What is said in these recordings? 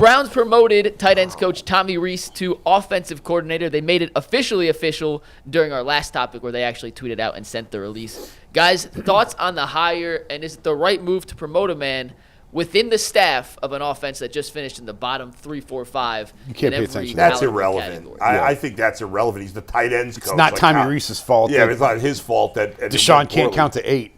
Browns promoted tight ends coach Tommy Rees to offensive coordinator. They made it officially official during our last topic where they actually tweeted out and sent the release. Guys, thoughts on the hire, and is it the right move to promote a man within the staff of an offense that just finished in the bottom 3, 4, 5? You can't pay attention. That's irrelevant. I think that's irrelevant. He's the tight ends coach. It's not Tommy Rees's fault. Yeah, it's not his fault that Deshaun can't count to 8.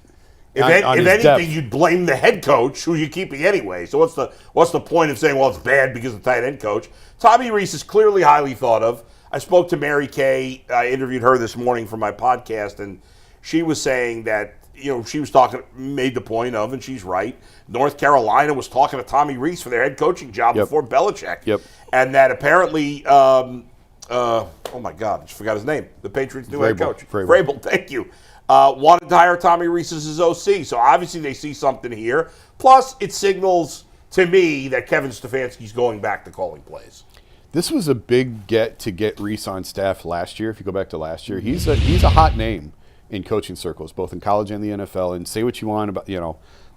If anything, you'd blame the head coach, who you're keeping anyway. So what's the point of saying, well, it's bad because of the tight end coach? Tommy Rees is clearly highly thought of. I spoke to Mary Kay. I interviewed her this morning for my podcast, and she was saying that, she was made the point of, and she's right, North Carolina was talking to Tommy Rees for their head coaching job before Belichick. Yep. And that apparently, oh my God, I just forgot his name. The Patriots' new head coach. Vrabel, thank you. Wanted to hire Tommy Rees as his OC. So obviously they see something here. Plus, it signals to me that Kevin Stefanski's going back to calling plays. This was a big get to get Rees on staff last year. If you go back to last year, he's a hot name in coaching circles, both in college and the NFL. And say what you want about,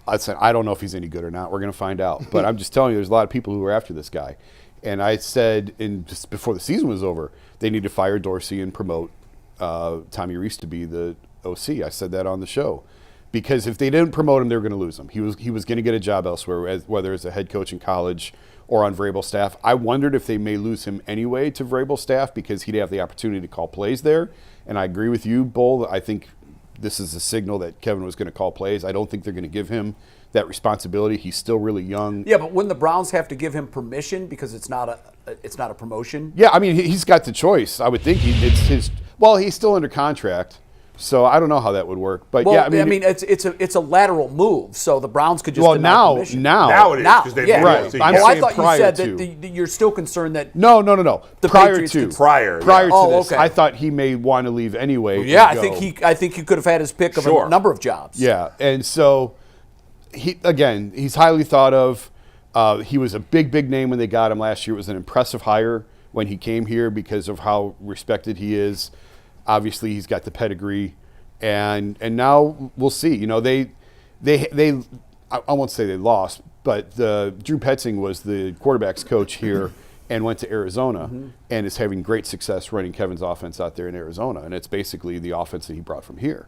I don't know if he's any good or not. We're going to find out. But I'm just telling you, there's a lot of people who are after this guy. And I said, just before the season was over, they need to fire Dorsey and promote Tommy Rees to be the OC. I said that on the show, because if they didn't promote him, they were going to lose him. He was going to get a job elsewhere, whether it's a head coach in college or on Vrabel's staff. I wondered if they may lose him anyway to Vrabel's staff because he'd have the opportunity to call plays there. And I agree with you, Bull. I think this is a signal that Kevin was going to call plays. I don't think they're going to give him that responsibility. He's still really young. Yeah, but wouldn't the Browns have to give him permission because it's not a promotion? Yeah, I mean he's got the choice. I would think it's his. Well, he's still under contract. So I don't know how that would work, but well, yeah, I mean it's a lateral move, so the Browns could just now it is because they right. I thought you said that you're still concerned that no. Prior to this, I thought he may want to leave anyway. Yeah, I think he could have had his pick of a number of jobs. Yeah, and so he's highly thought of. He was a big name when they got him last year. It was an impressive hire when he came here because of how respected he is. Obviously, he's got the pedigree, and now we'll see. They I won't say they lost, but Drew Petzing was the quarterback's coach here and went to Arizona and is having great success running Kevin's offense out there in Arizona, and it's basically the offense that he brought from here.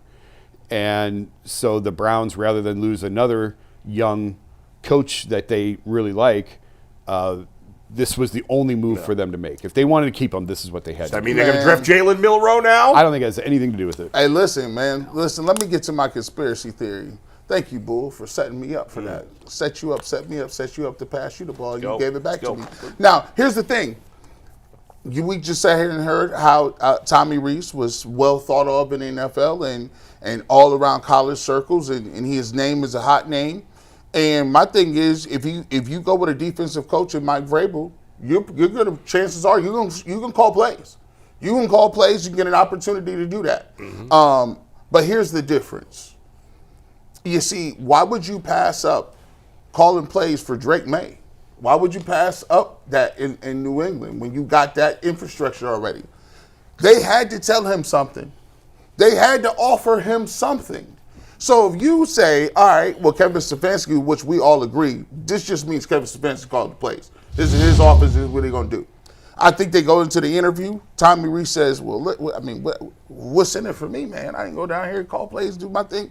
And so the Browns, rather than lose another young coach that they really like, this was the only move for them to make. If they wanted to keep him, this is what they had to do. I mean, they're going to draft Jalen Milroe now? I don't think it has anything to do with it. Hey, listen, let me get to my conspiracy theory. Thank you, Bull, for setting me up for that. Set you up, set me up, set you up to pass you the ball. You gave it back to me. Now, here's the thing. We just sat here and heard how Tommy Rees was well thought of in the NFL and all around college circles, and his name is a hot name. And my thing is, if you go with a defensive coach and Mike Vrabel, you're gonna. Chances are you can call plays. You can call plays. You get an opportunity to do that. But here's the difference. You see, why would you pass up calling plays for Drake May? Why would you pass up that in New England when you got that infrastructure already? They had to tell him something. They had to offer him something. So if you say, all right, well, Kevin Stefanski, which we all agree, this just means Kevin Stefanski called the plays. This is his office. This is what they're going to do. I think they go into the interview. Tommy Rees says, well, what's in it for me, man? I didn't go down here and call plays, do my thing.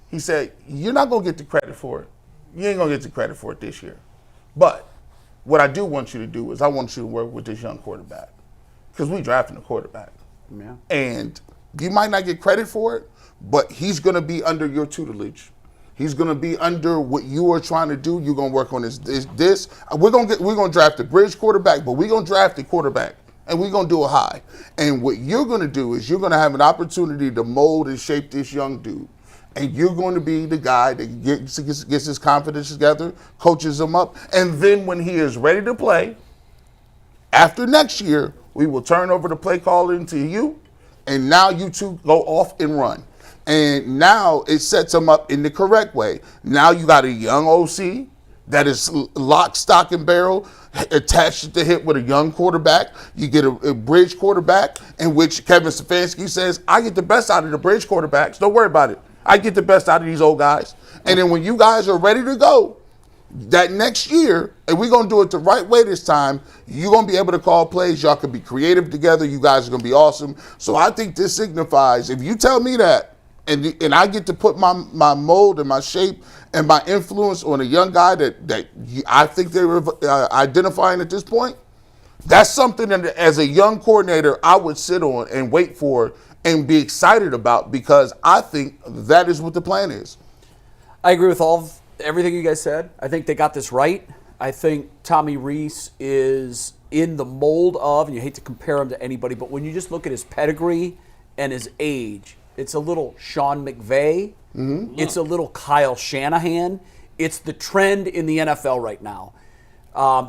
He said, you're not going to get the credit for it. You ain't going to get the credit for it this year. But what I do want you to do is I want you to work with this young quarterback because we drafting a quarterback. Yeah. And you might not get credit for it, but he's going to be under your tutelage. He's going to be under what you are trying to do. You're going to work on this. We're going to draft a bridge quarterback, but we're going to draft a quarterback, and we're going to do a high. And what you're going to do is you're going to have an opportunity to mold and shape this young dude. And you're going to be the guy that gets his confidence together, coaches him up, and then when he is ready to play, after next year, we will turn over the play calling to you, and now you two go off and run. And now it sets them up in the correct way. Now you got a young OC that is lock, stock, and barrel, attached at the hip with a young quarterback. You get a bridge quarterback in which Kevin Stefanski says, I get the best out of the bridge quarterbacks. Don't worry about it. I get the best out of these old guys. And then when you guys are ready to go, that next year, and we're going to do it the right way this time, you're going to be able to call plays. Y'all can be creative together. You guys are going to be awesome. So I think this signifies, if you tell me that, and I get to put my mold and my shape and my influence on a young guy that I think they're identifying at this point, that's something that as a young coordinator I would sit on and wait for and be excited about, because I think that is what the plan is. I agree with everything you guys said. I think they got this right. I think Tommy Rees is in the mold of, and you hate to compare him to anybody, but when you just look at his pedigree and his age, it's a little Sean McVay. Mm-hmm. It's a little Kyle Shanahan. It's the trend in the NFL right now.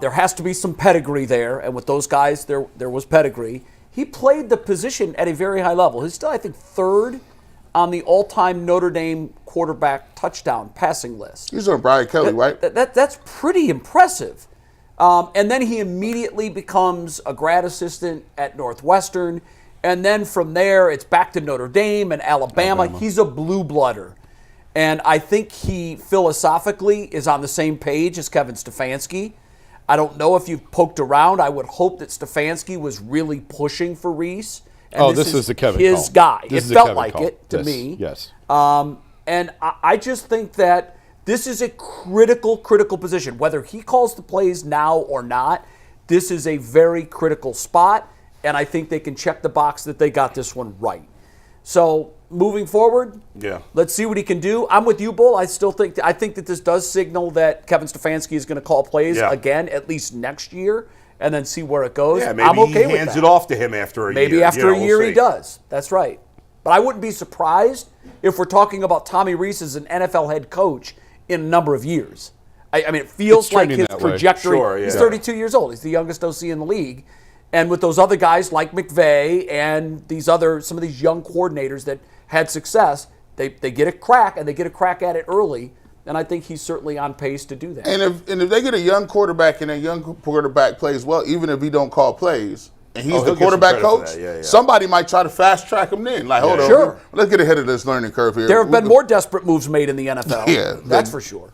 There has to be some pedigree there, and with those guys, there was pedigree. He played the position at a very high level. He's still, I think, third on the all-time Notre Dame quarterback touchdown passing list. He's on Brian Kelly, right? That's pretty impressive. And then he immediately becomes a grad assistant at Northwestern. And then from there, it's back to Notre Dame and Alabama. He's a blue-blooder. And I think he philosophically is on the same page as Kevin Stefanski. I don't know if you've poked around. I would hope that Stefanski was really pushing for Reese. And this is the Kevin his call. guy. This it is felt Kevin like call. it to me. Yes. And I just think that this is a critical position. Whether he calls the plays now or not, this is a very critical spot, and I think they can check the box that they got this one right. So moving forward, let's see what he can do. I'm with you, Bull. I think that this does signal that Kevin Stefanski is going to call plays again, at least next year, and then see where it goes. Yeah, maybe I'm okay he hands with that. it off to him after a year. Maybe after a year we'll he does. That's right. But I wouldn't be surprised if we're talking about Tommy Rees as an NFL head coach in a number of years. I mean, it feels like his trajectory. Sure, yeah. He's 32 years old. He's the youngest OC in the league. And with those other guys like McVay and some of these young coordinators that had success, they get a crack, and they get a crack at it early. And I think he's certainly on pace to do that. And if they get a young quarterback and that young quarterback plays well, even if he don't call plays, and he's the quarterback coach, somebody might try to fast track him in. Like, hold on, let's get ahead of this learning curve here. There have been more desperate moves made in the NFL. That's for sure.